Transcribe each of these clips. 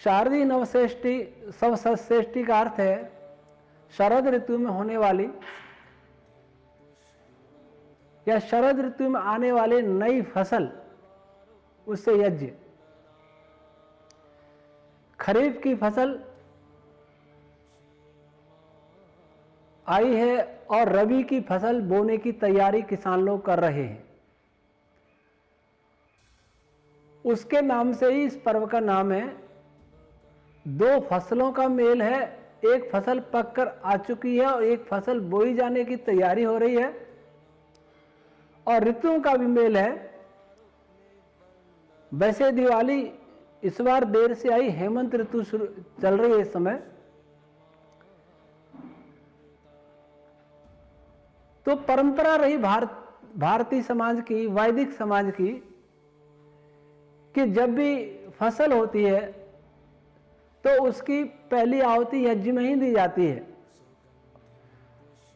शारदीय नवषष्ठी सवषष्ठी का अर्थ है शरद ऋतु में होने वाली या शरद ऋतु में आने वाली नई फसल, उससे यज्ञ। खरीफ की फसल आई है और रबी की फसल बोने की तैयारी किसान लोग कर रहे हैं। उसके नाम से ही इस पर्व का नाम है। दो फसलों का मेल है, एक फसल पककर आ चुकी है और एक फसल बोई जाने की तैयारी हो रही है। और ऋतुओं का भी मेल है। वैसे दिवाली इस बार देर से आई, हेमंत ऋतु शुरू चल रही है इस समय। तो परंपरा रही भारतीय समाज की, वैदिक समाज की, कि जब भी फसल होती है तो उसकी पहली आहुति यज्ञ में ही दी जाती है।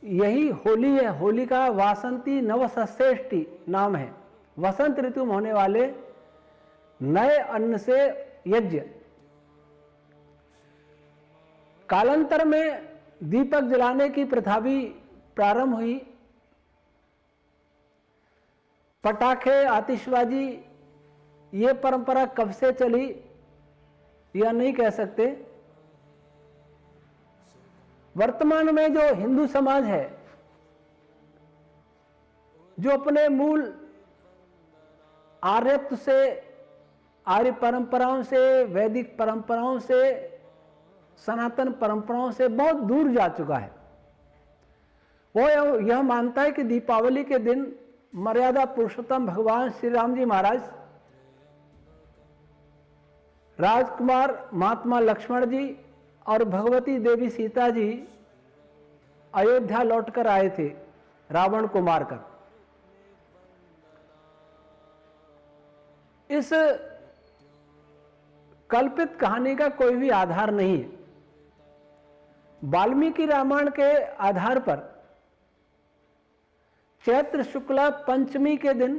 यही होली है। होली का वासंती नवषष्ठी नाम है। वसंत ऋतु में होने वाले नए अन्न से यज्ञ। कालांतर में दीपक जलाने की प्रथा भी प्रारंभ हुई। पटाखे, आतिशबाजी, ये परंपरा कब से चली यह नहीं कह सकते। वर्तमान में जो हिंदू समाज है, जो अपने मूल आर्यत्व से, आर्य परंपराओं से, वैदिक परंपराओं से, सनातन परंपराओं से बहुत दूर जा चुका है, वो यह मानता है कि दीपावली के दिन मर्यादा पुरुषोत्तम भगवान श्री राम जी महाराज, राजकुमार महात्मा लक्ष्मण जी और भगवती देवी सीता जी अयोध्या लौटकर आए थे रावण को मारकर। इस कल्पित कहानी का कोई भी आधार नहीं है। वाल्मीकि रामायण के आधार पर चैत्र शुक्ला पंचमी के दिन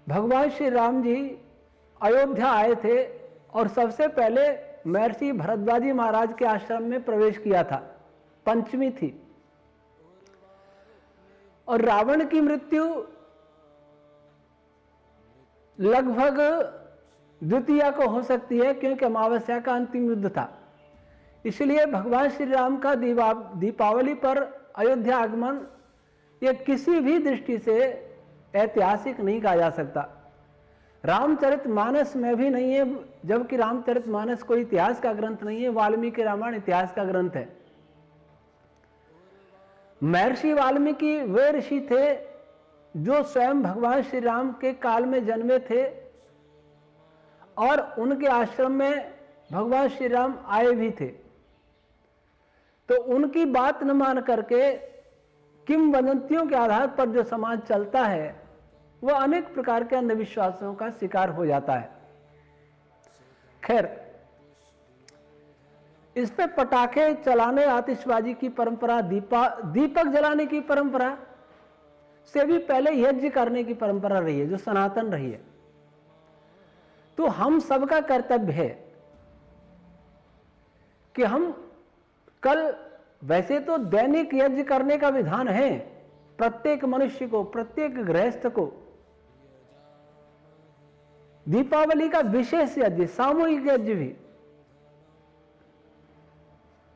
भगवान श्री राम जी अयोध्या आए थे और सबसे पहले महर्षि भरद्वाजी महाराज के आश्रम में प्रवेश किया था। पंचमी थी। और रावण की मृत्यु लगभग द्वितीया को हो सकती है, क्योंकि अमावस्या का अंतिम युद्ध था। इसलिए भगवान श्री राम का दीपावली पर अयोध्या आगमन यह किसी भी दृष्टि से ऐतिहासिक नहीं कहा जा सकता। रामचरितमानस में भी नहीं है, जबकि रामचरितमानस कोई इतिहास का ग्रंथ नहीं है। वाल्मीकि रामायण इतिहास का ग्रंथ है। महर्षि वाल्मीकि वे ऋषि थे जो स्वयं भगवान श्री राम के काल में जन्मे थे और उनके आश्रम में भगवान श्री राम आए भी थे। तो उनकी बात न मान करके किंवदंतियों के आधार पर जो समाज चलता है वह अनेक प्रकार के अंधविश्वासों का शिकार हो जाता है। खैर, इस पे पटाखे चलाने, आतिशबाजी की परंपरा, दीपक जलाने की परंपरा से भी पहले यज्ञ करने की परंपरा रही है, जो सनातन रही है। तो हम सबका कर्तव्य है कि हम कल, वैसे तो दैनिक यज्ञ करने का विधान है प्रत्येक मनुष्य को, प्रत्येक गृहस्थ को। दीपावली का विशेष यज्ञ, सामूहिक यज्ञ भी।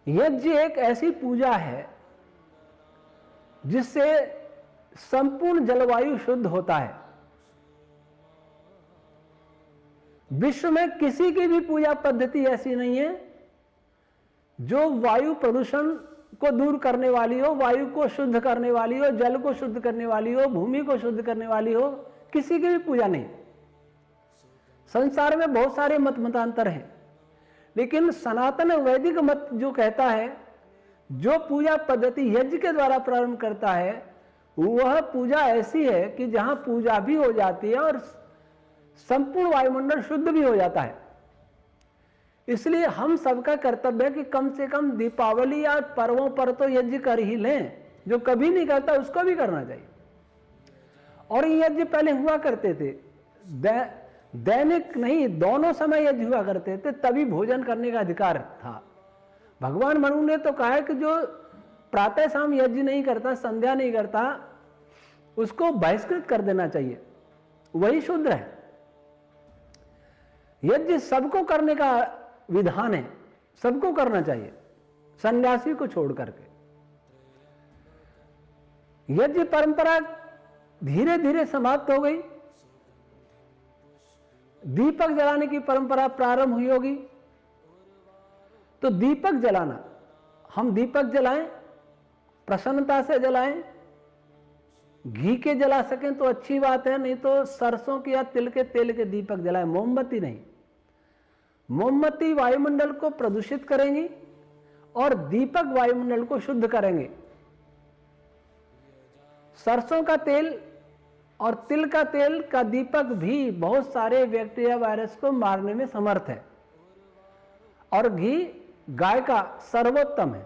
यज्ञ एक ऐसी पूजा है जिससे संपूर्ण जलवायु शुद्ध होता है। विश्व में किसी की भी पूजा पद्धति ऐसी नहीं है जो वायु प्रदूषण को दूर करने वाली हो, वायु को शुद्ध करने वाली हो, जल को शुद्ध करने वाली हो, भूमि को शुद्ध करने वाली हो। किसी की भी पूजा नहीं। संसार में बहुत सारे मतांतर हैं, लेकिन सनातन वैदिक मत जो कहता है जो पूजा पद्धति यज्ञ के द्वारा प्रारंभ करता है वह पूजा ऐसी है कि जहां पूजा भी हो जाती है और संपूर्ण वायुमंडल शुद्ध भी हो जाता है। इसलिए हम सबका कर्तव्य है कि कम से कम दीपावली या पर्वों पर तो यज्ञ कर ही लें। जो कभी नहीं करता उसको भी करना चाहिए। और ये यज्ञ पहले हुआ करते थे। दैनिक नहीं, दोनों समय यज्ञ हुआ करते थे, तभी भोजन करने का अधिकार था। भगवान मनु ने तो कहा है कि जो प्रातः शाम यज्ञ नहीं करता, संध्या नहीं करता, उसको बहिष्कृत कर देना चाहिए, वही शूद्र है। यज्ञ सबको करने का विधान है, सबको करना चाहिए, सन्यासी को छोड़ करके। यज्ञ परंपरा धीरे धीरे समाप्त हो गई। दीपक जलाने की परंपरा प्रारंभ हुई होगी। तो दीपक जलाना, हम दीपक जलाएं, प्रसन्नता से जलाएं। घी के जला सकें तो अच्छी बात है, नहीं तो सरसों के या तिल के तेल के दीपक जलाएं, मोमबत्ती नहीं। मोमबत्ती वायुमंडल को प्रदूषित करेंगी और दीपक वायुमंडल को शुद्ध करेंगे। सरसों का तेल और तिल का तेल का दीपक भी बहुत सारे बैक्टीरिया वायरस को मारने में समर्थ है। और घी गाय का सर्वोत्तम है।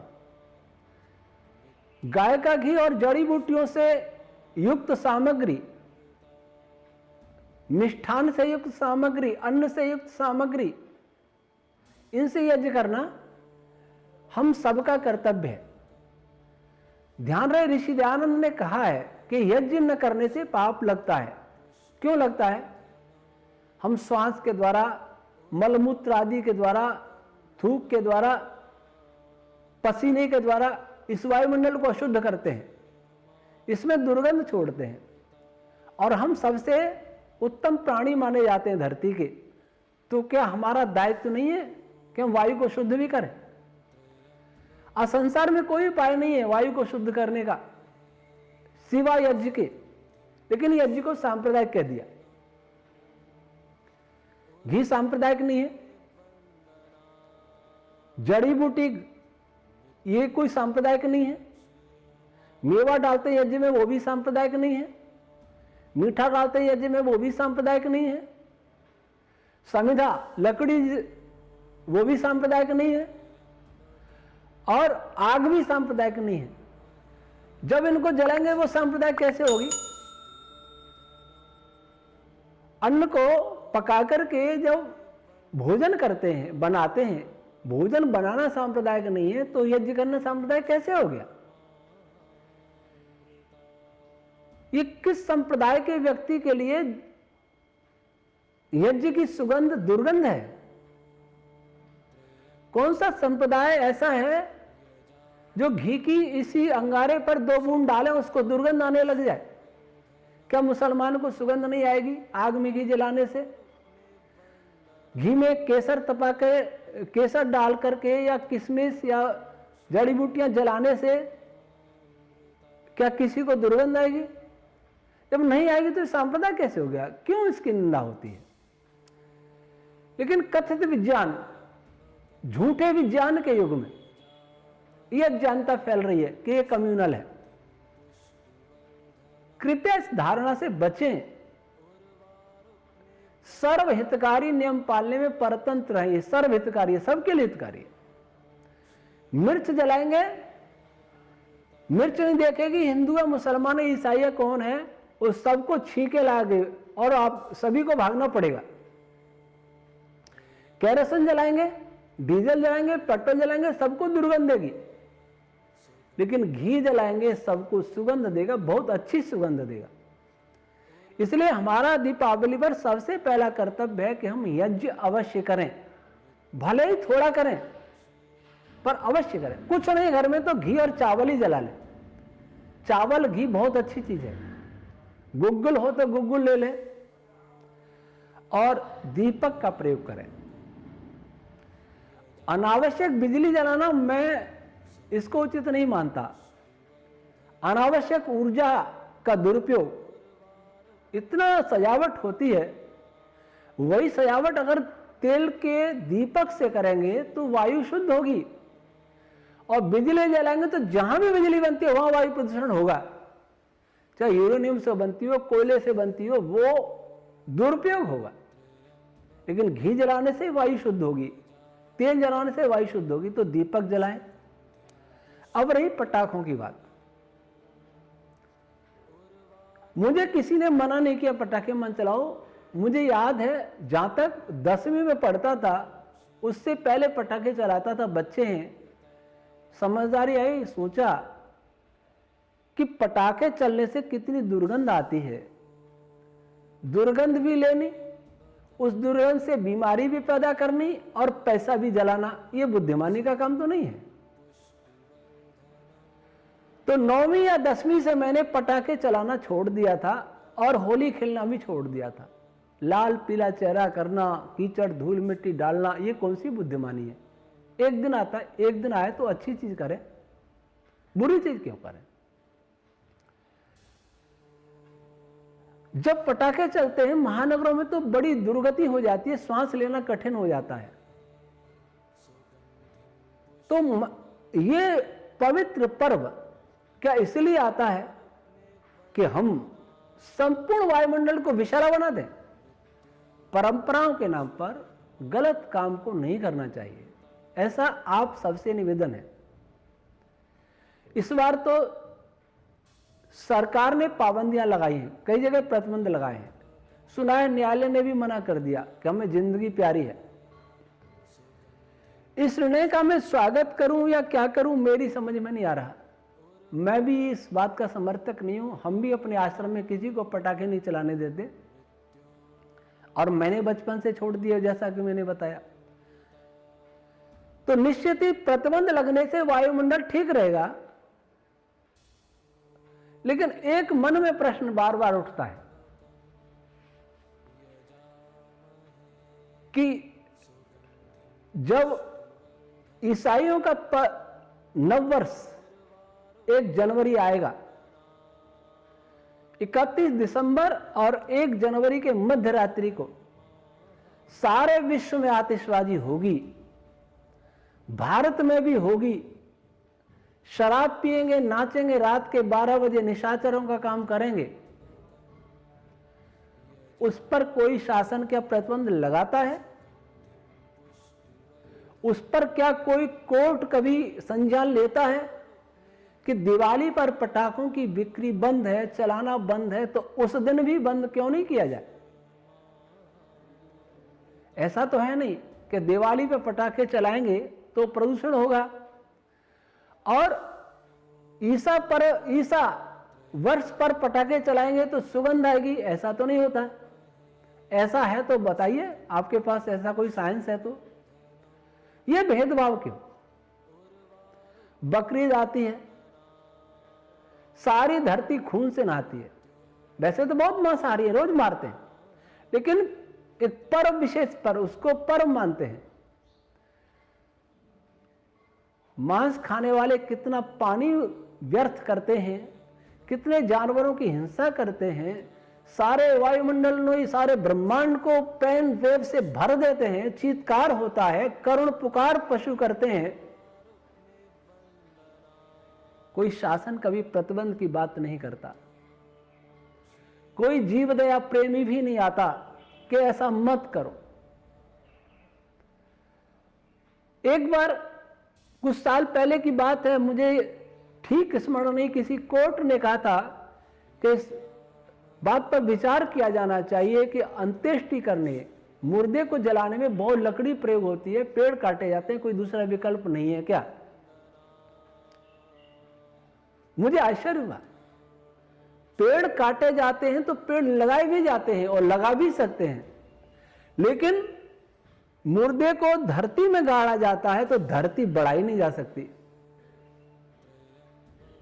गाय का घी और जड़ी बूटियों से युक्त सामग्री, मिष्ठान से युक्त सामग्री, अन्न से युक्त सामग्री, इनसे यज्ञ करना हम सबका कर्तव्य है। ध्यान रहे, ऋषि दयानंद ने कहा है कि यज्ञ न करने से पाप लगता है। क्यों लगता है? हम श्वास के द्वारा, मलमूत्र आदि के द्वारा, थूक के द्वारा, पसीने के द्वारा इस वायुमंडल को अशुद्ध करते हैं, इसमें दुर्गंध छोड़ते हैं। और हम सबसे उत्तम प्राणी माने जाते हैं धरती के, तो क्या हमारा दायित्व नहीं है कि हम वायु को शुद्ध भी करें? आज संसार में कोई उपाय नहीं है वायु को शुद्ध करने का सिवाय यज्ञ के, लेकिन यज्ञ को सांप्रदायिक कह दिया। घी सांप्रदायिक नहीं है, जड़ी बूटी ये कोई सांप्रदायिक नहीं है, मेवा डालते यज्ञ में वो भी सांप्रदायिक नहीं है, मीठा डालते यज्ञ में वो भी सांप्रदायिक नहीं है, समिधा लकड़ी वो भी सांप्रदायिक नहीं है, और आग भी सांप्रदायिक नहीं है। जब इनको जलाएंगे वो सांप्रदायिक कैसे होगी? अन्न को पका करके जब भोजन करते हैं, बनाते हैं, भोजन बनाना सांप्रदायिक नहीं है, तो यज्ञ करना सांप्रदायिक कैसे हो गया? ये किस संप्रदाय के व्यक्ति के लिए यज्ञ की सुगंध दुर्गंध है? कौन सा संप्रदाय ऐसा है जो घी की इसी अंगारे पर 2 बूंद डालें उसको दुर्गंध आने लग जाए? क्या मुसलमान को सुगंध नहीं आएगी आग में घी जलाने से? घी में केसर तपा के, केसर डाल करके या किशमिश या जड़ी बूटियां जलाने से क्या किसी को दुर्गंध आएगी? जब नहीं आएगी तो सांप्रदाय कैसे हो गया? क्यों इसकी निंदा होती है? लेकिन कथित विज्ञान, झूठे विज्ञान के युग में यह अज्ञानता फैल रही है कि यह कम्युनल है। कृपया इस धारणा से बचें। सर्वहितकारी नियम पालने में परतंत्र है। सर्वहितकारी है, सबके लिए हितकारी है। मिर्च जलाएंगे, मिर्च नहीं देखेगी हिंदू है, मुसलमान है, ईसाई है, कौन है, उस सबको छींके लागे और आप सभी को भागना पड़ेगा। केरोसिन जलाएंगे, डीजल जलाएंगे, पेट्रोल जलाएंगे, सबको दुर्गंध देगी। लेकिन घी जलाएंगे सबको सुगंध देगा, बहुत अच्छी सुगंध देगा। इसलिए हमारा दीपावली पर सबसे पहला कर्तव्य है कि हम यज्ञ अवश्य करें, भले ही थोड़ा करें पर अवश्य करें। कुछ नहीं घर में तो घी और चावल ही जला लें। चावल घी बहुत अच्छी चीज है। गुग्गुल हो तो गुग्गुल ले लें और दीपक का प्रयोग करें। अनावश्यक बिजली जलाना मैं इसको उचित नहीं मानता। अनावश्यक ऊर्जा का दुरुपयोग, इतना सजावट होती है, वही सजावट अगर तेल के दीपक से करेंगे तो वायु शुद्ध होगी। और बिजली जलाएंगे तो जहां भी बिजली बनती है वहां वायु प्रदूषण होगा, चाहे यूरेनियम से बनती हो, कोयले से बनती हो, वो दुरुपयोग होगा। लेकिन घी जलाने से वायु शुद्ध होगी, तेल जलाने से वायु शुद्ध होगी। तो दीपक जलाएं। अब रही पटाखों की बात, मुझे किसी ने मना नहीं किया पटाखे मन चलाओ, मुझे याद है जहां तक 10वीं में पढ़ता था उससे पहले पटाखे चलाता था। बच्चे हैं, समझदारी आई, सोचा कि पटाखे चलने से कितनी दुर्गंध आती है, दुर्गंध भी लेनी, उस दुर्गंध से बीमारी भी पैदा करनी और पैसा भी जलाना, यह बुद्धिमानी का काम तो नहीं है। तो 9वीं या 10वीं से मैंने पटाखे चलाना छोड़ दिया था और होली खेलना भी छोड़ दिया था। लाल पीला चेहरा करना, कीचड़ धूल मिट्टी डालना, ये कौन सी बुद्धिमानी है? एक दिन आता है, एक दिन आए तो अच्छी चीज करें, बुरी चीज क्यों करें? जब पटाखे चलते हैं महानगरों में तो बड़ी दुर्गति हो जाती है, सांस लेना कठिन हो जाता है। तो ये पवित्र पर्व क्या इसलिए आता है कि हम संपूर्ण वायुमंडल को विषैला बना दें? परंपराओं के नाम पर गलत काम को नहीं करना चाहिए, ऐसा आप सबसे निवेदन है। इस बार तो सरकार ने पाबंदियां लगाई हैं, कई जगह प्रतिबंध लगाए हैं। सुना है न्यायालय ने भी मना कर दिया कि हमें जिंदगी प्यारी है। इस निर्णय का मैं स्वागत करूं या क्या करूं, मेरी समझ में नहीं आ रहा। मैं भी इस बात का समर्थक नहीं हूं। हम भी अपने आश्रम में किसी को पटाखे नहीं चलाने देते और मैंने बचपन से छोड़ दिया, जैसा कि मैंने बताया। तो निश्चित ही प्रतिबंध लगने से वायुमंडल ठीक रहेगा, लेकिन एक मन में प्रश्न बार बार उठता है कि जब ईसाइयों का नववर्ष 1 जनवरी आएगा, 31 दिसंबर और 1 जनवरी के मध्य रात्रि को सारे विश्व में आतिशबाजी होगी, भारत में भी होगी। शराब पिएंगे, नाचेंगे, रात के 12 बजे निशाचरों का काम करेंगे। उस पर कोई शासन क्या प्रतिबंध लगाता है? उस पर क्या कोई कोर्ट कभी संज्ञान लेता है कि दिवाली पर पटाखों की बिक्री बंद है, चलाना बंद है, तो उस दिन भी बंद क्यों नहीं किया जाए? ऐसा तो है नहीं कि दिवाली पर पटाखे चलाएंगे तो प्रदूषण होगा और ईसा वर्ष पर पटाखे चलाएंगे तो सुगंध आएगी, ऐसा तो नहीं होता। ऐसा है तो बताइए, आपके पास ऐसा कोई साइंस है तो। यह भेदभाव क्यों? बकरीद आती है, सारी धरती खून से नहाती है। वैसे तो बहुत मांसाहारी है, रोज मारते हैं, लेकिन एक पर्व विशेष पर उसको पर्व मानते हैं। मांस खाने वाले कितना पानी व्यर्थ करते हैं, कितने जानवरों की हिंसा करते हैं, सारे वायुमंडल में, सारे ब्रह्मांड को पेन वेव से भर देते हैं, चीत्कार होता है, करुण पुकार पशु करते हैं। कोई शासन कभी प्रतिबंध की बात नहीं करता, कोई जीव दया प्रेमी भी नहीं आता कि ऐसा मत करो। एक बार कुछ साल पहले की बात है, मुझे ठीक स्मरण नहीं, किसी कोर्ट ने कहा था कि इस बात पर विचार किया जाना चाहिए कि अंत्येष्टि करने, मुर्दे को जलाने में बहुत लकड़ी प्रयोग होती है, पेड़ काटे जाते हैं, कोई दूसरा विकल्प नहीं है क्या? मुझे आश्चर्य हुआ। पेड़ काटे जाते हैं तो पेड़ लगाए भी जाते हैं और लगा भी सकते हैं, लेकिन मुर्दे को धरती में गाड़ा जाता है तो धरती बढ़ाई नहीं जा सकती।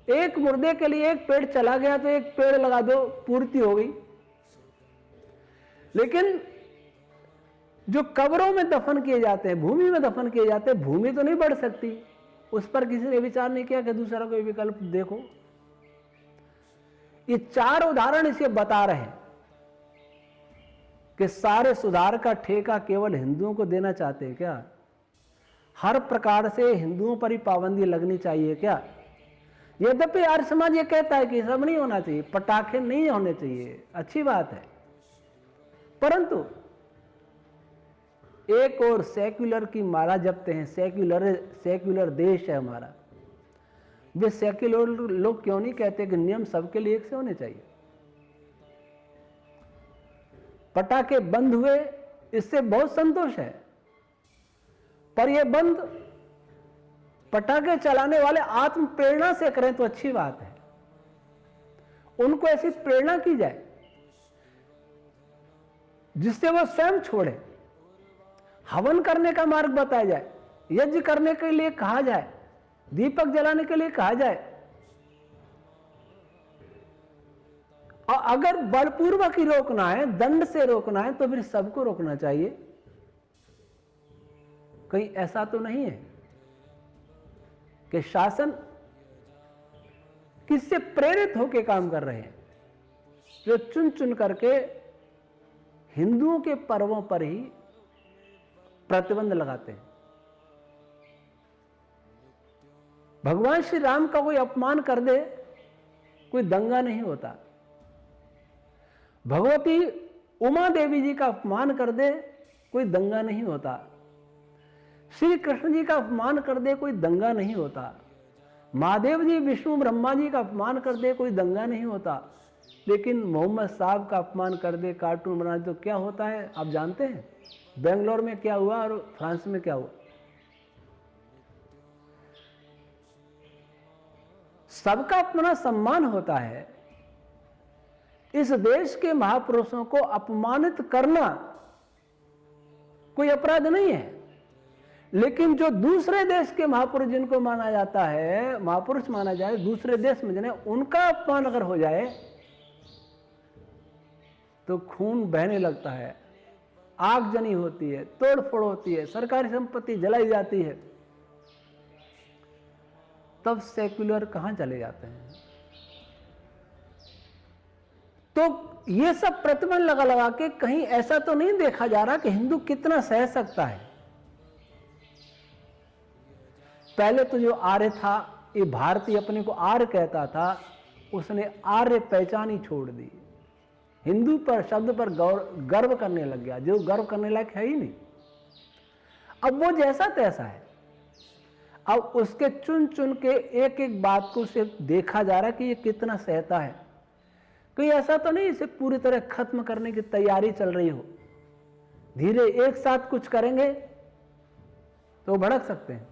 एक मुर्दे के लिए एक पेड़ चला गया तो एक पेड़ लगा दो, पूर्ति हो गई। लेकिन जो कब्रों में दफन किए जाते हैं, भूमि में दफन किए जाते हैं, भूमि तो नहीं बढ़ सकती। उस पर किसी ने विचार नहीं किया कि दूसरा कोई विकल्प देखो। ये 4 उदाहरण इसे बता रहे हैं कि सारे सुधार का ठेका केवल हिंदुओं को देना चाहते हैं क्या? हर प्रकार से हिंदुओं पर ही पाबंदी लगनी चाहिए क्या? यद्यपि आर्य समाज ये कहता है कि सब नहीं होना चाहिए, पटाखे नहीं होने चाहिए, अच्छी बात है, परंतु एक और सेक्युलर की माला जपते हैं। सेक्युलर देश है हमारा। वे सेक्युलर लोग क्यों नहीं कहते कि नियम सबके लिए एक से होने चाहिए? पटाखे बंद हुए, इससे बहुत संतोष है। पर यह बंद पटाखे चलाने वाले आत्म प्रेरणा से करें तो अच्छी बात है। उनको ऐसी प्रेरणा की जाए जिससे वह स्वयं छोड़े। हवन करने का मार्ग बताया जाए, यज्ञ करने के लिए कहा जाए, दीपक जलाने के लिए कहा जाए। और अगर बलपूर्वक ही रोकना है, दंड से रोकना है, तो फिर सबको रोकना चाहिए। कहीं ऐसा तो नहीं है कि शासन किससे प्रेरित होकर काम कर रहे हैं, जो चुन चुन करके हिंदुओं के पर्वों पर ही प्रतिबंध लगाते हैं। भगवान श्री राम का कोई अपमान कर दे, कोई दंगा नहीं होता। भगवती उमा देवी जी का अपमान कर दे, कोई दंगा नहीं होता। श्री कृष्ण जी का अपमान कर दे, कोई दंगा नहीं होता। महादेव जी, विष्णु, ब्रह्मा जी का अपमान कर दे, कोई दंगा नहीं होता। लेकिन मोहम्मद साहब का अपमान कर दे, कार्टून बना दे, तो क्या होता है आप जानते हैं? बेंगलोर में क्या हुआ और फ्रांस में क्या हुआ। सबका अपना सम्मान होता है। इस देश के महापुरुषों को अपमानित करना कोई अपराध नहीं है। लेकिन जो दूसरे देश के महापुरुष जिनको माना जाता है, महापुरुष माना जाए, दूसरे देश में जिन्हें, उनका अपमान अगर हो जाए तो खून बहने लगता है, आगजनी होती है, तोड़फोड़ होती है, सरकारी संपत्ति जलाई जाती है। तब सेक्युलर कहां चले जाते हैं। तो ये सब प्रतिबंध लगा लगा के कहीं ऐसा तो नहीं देखा जा रहा कि हिंदू कितना सह सकता है। पहले तो जो आर्य था, ये भारतीय अपने को आर्य कहता था, उसने आर्य पहचान ही छोड़ दी। हिंदू पर शब्द पर गर्व करने लग गया, जो गर्व करने लायक है ही नहीं। अब वो जैसा तैसा है। अब उसके चुन चुन के एक एक बात को उसे देखा जा रहा है कि ये कितना सहता है। कहीं ऐसा तो नहीं इसे पूरी तरह खत्म करने की तैयारी चल रही हो। धीरे एक साथ कुछ करेंगे तो भड़क सकते हैं।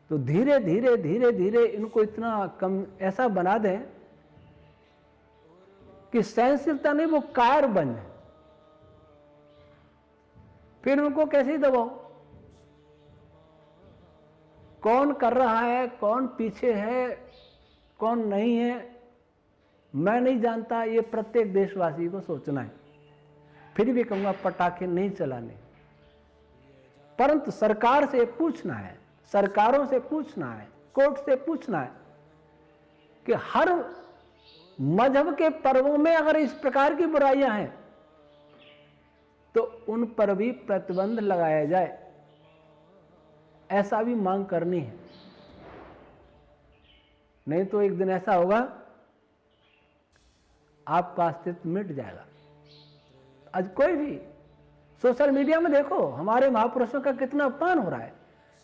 तो धीरे धीरे धीरे धीरे इनको इतना कम ऐसा बना दें कि सहनशीलता नहीं, वो कायर बन जाए। फिर उनको कैसे दबाओ? कौन कर रहा है, कौन पीछे है, कौन नहीं है, मैं नहीं जानता। ये प्रत्येक देशवासी को सोचना है। फिर भी कहूंगा पटाखे नहीं चलाने, परंतु सरकार से पूछना है, सरकारों से पूछना है, कोर्ट से पूछना है कि हर मजहब के पर्वों में अगर इस प्रकार की बुराइयां हैं तो उन पर भी प्रतिबंध लगाया जाए। ऐसा भी मांग करनी है। नहीं तो एक दिन ऐसा होगा आपका अस्तित्व मिट जाएगा। आज कोई भी सोशल मीडिया में देखो, हमारे महापुरुषों का कितना अपमान हो रहा है,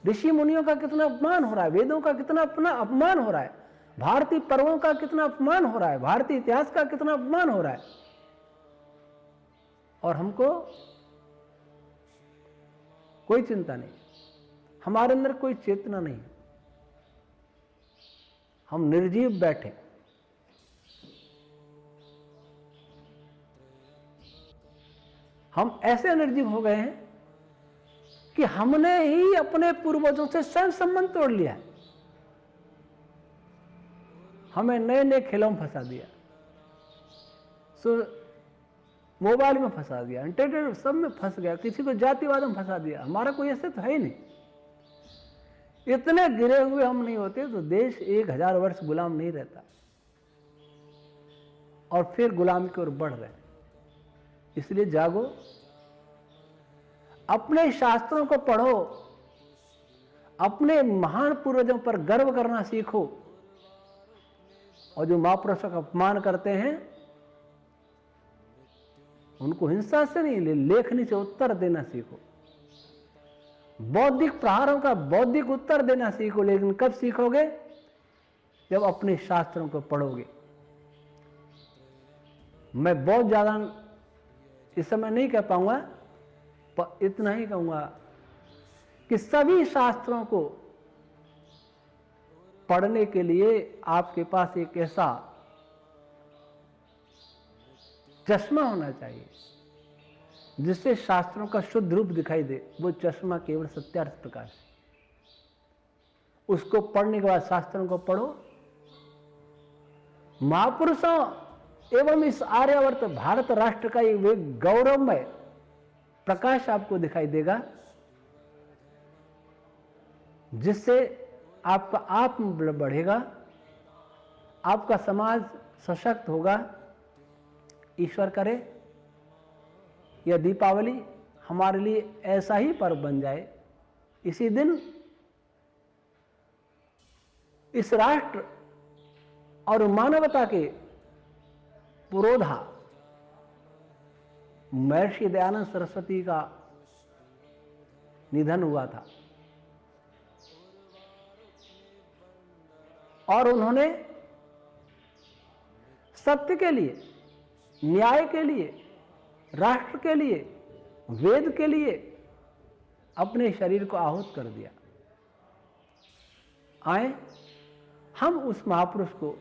ऋषि मुनियों का कितना अपमान हो रहा है, वेदों का कितना अपना अपमान हो रहा है, भारतीय पर्वों का कितना अपमान हो रहा है, भारतीय इतिहास का कितना अपमान हो रहा है। और हमको कोई चिंता नहीं, हमारे अंदर कोई चेतना नहीं, हम निर्जीव बैठे। हम ऐसे निर्जीव हो गए हैं कि हमने ही अपने पूर्वजों से स्वयं संबंध तोड़ लिया है। हमें नए नए खेलों में फंसा दिया, मोबाइल में फंसा दिया, इंटरनेट सब में फंस गया, किसी को जातिवाद में फंसा दिया। हमारा कोई ऐसे तो है ही नहीं। इतने गिरे हुए हम नहीं होते तो देश 1000 वर्ष गुलाम नहीं रहता। और फिर गुलामी की ओर बढ़ रहे हैं। इसलिए जागो, अपने शास्त्रों को पढ़ो, अपने महान पूर्वजों पर गर्व करना सीखो। और जो महापुरुषों का अपमान करते हैं उनको हिंसा से नहीं, लेखनी से उत्तर देना सीखो। बौद्धिक प्रहारों का बौद्धिक उत्तर देना सीखो। लेकिन कब सीखोगे? जब अपने शास्त्रों को पढ़ोगे। मैं बहुत ज्यादा इस समय नहीं कह पाऊंगा, पर इतना ही कहूंगा कि सभी शास्त्रों को पढ़ने के लिए आपके पास एक ऐसा चश्मा होना चाहिए जिससे शास्त्रों का शुद्ध रूप दिखाई दे। वो चश्मा केवल सत्यार्थ प्रकाश है। उसको पढ़ने के बाद शास्त्रों को पढ़ो। महापुरुषों एवं इस आर्यावर्त भारत राष्ट्र का एक गौरवमय प्रकाश आपको दिखाई देगा, जिससे आपका आत्मबल बढ़ेगा, आपका समाज सशक्त होगा। ईश्वर करे यह दीपावली हमारे लिए ऐसा ही पर्व बन जाए। इसी दिन इस राष्ट्र और मानवता के पुरोधा महर्षि दयानंद सरस्वती का निधन हुआ था और उन्होंने सत्य के लिए, न्याय के लिए, राष्ट्र के लिए, वेद के लिए अपने शरीर को आहूत कर दिया। आए हम उस महापुरुष को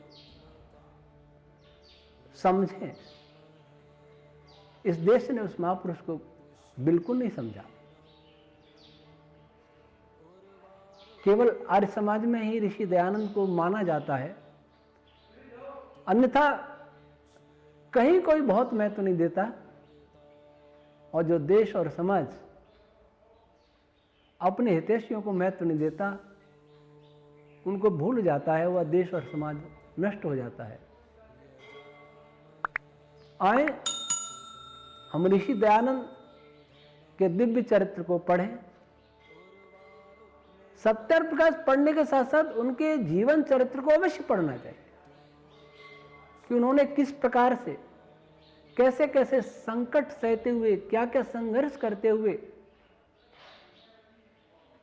समझें। इस देश ने उस महापुरुष को बिल्कुल नहीं समझा। केवल आर्य समाज में ही ऋषि दयानंद को माना जाता है, अन्यथा कहीं कोई बहुत महत्व नहीं देता। और जो देश और समाज अपने हितैषियों को महत्व नहीं देता, उनको भूल जाता है, वह देश और समाज नष्ट हो जाता है। आए हम ऋषि दयानंद के दिव्य चरित्र को पढ़ें। सत्यार्थ प्रकाश पढ़ने के साथ साथ उनके जीवन चरित्र को अवश्य पढ़ना चाहिए कि उन्होंने किस प्रकार से, कैसे कैसे संकट सहते हुए, क्या क्या संघर्ष करते हुए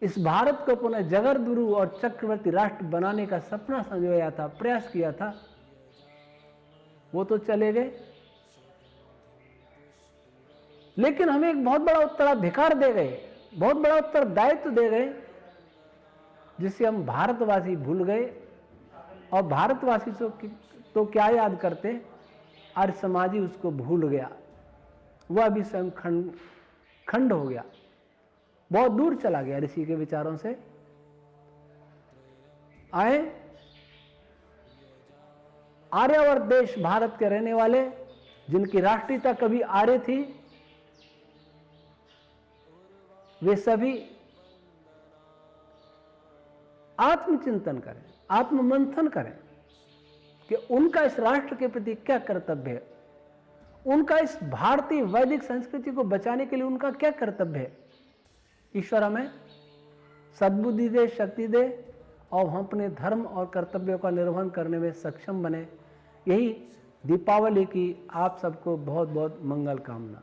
इस भारत को पुनः जगद्गुरु और चक्रवर्ती राष्ट्र बनाने का सपना संजोया था, प्रयास किया था। वो तो चले गए, लेकिन हमें एक बहुत बड़ा उत्तराधिकार दे गए, बहुत बड़ा उत्तरदायित्व दे गए, जिसे हम भारतवासी भूल गए। और भारतवासी तो क्या याद करते, आर्य समाजी उसको भूल गया। वह भी स्वयं खंड हो गया, बहुत दूर चला गया ऋषि के विचारों से। आए आर्यावर्त देश भारत के रहने वाले, जिनकी राष्ट्रीयता कभी आर्य थी, वे सभी आत्मचिंतन करें, आत्ममंथन करें कि उनका इस राष्ट्र के प्रति क्या कर्तव्य है, उनका इस भारतीय वैदिक संस्कृति को बचाने के लिए उनका क्या कर्तव्य है। ईश्वर हमें सद्बुद्धि दे, शक्ति दे और हम अपने धर्म और कर्तव्यों का निर्वहन करने में सक्षम बने। यही दीपावली की आप सबको बहुत बहुत मंगल कामना।